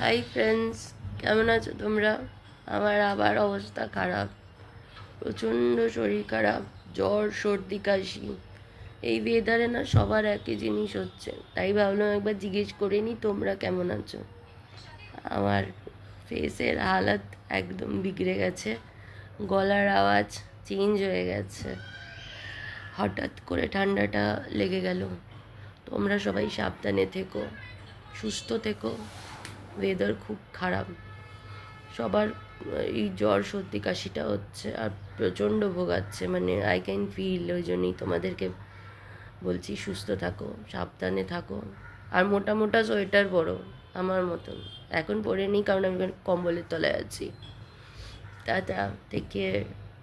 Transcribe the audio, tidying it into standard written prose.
Hi friends, কেমন আছো তোমরা? আমার আবার অবস্থা খারাপ, প্রচণ্ড শরীর খারাপ, জ্বর সর্দি কাশি। এই ওয়েদারে না সবার একই জিনিস হচ্ছে, তাই ভাবলাম একবার জিজ্ঞেস করে নি তোমরা কেমন আছো। আমার ফেসের হালাত একদম বিগড়ে গেছে, গলার আওয়াজ চেঞ্জ হয়ে গেছে, হঠাৎ করে ঠান্ডাটা লেগে গেল। তোমরা সবাই সাবধানে থেকো, সুস্থ থেকো, ওয়েদার খুব খারাপ। সবার এই জ্বর সর্দি কাশিটা হচ্ছে আর প্রচণ্ড ভোগাচ্ছে, মানে আই ক্যান ফিল। ওই জন্যই তোমাদেরকে বলছি সুস্থ থাকো, সাবধানে থাকো, আর মোটা মোটা সোয়েটার পরো আমার মতন। এখন পরে নিই কারণ আমি কম্বলের তলায় আছি। Tata, take care.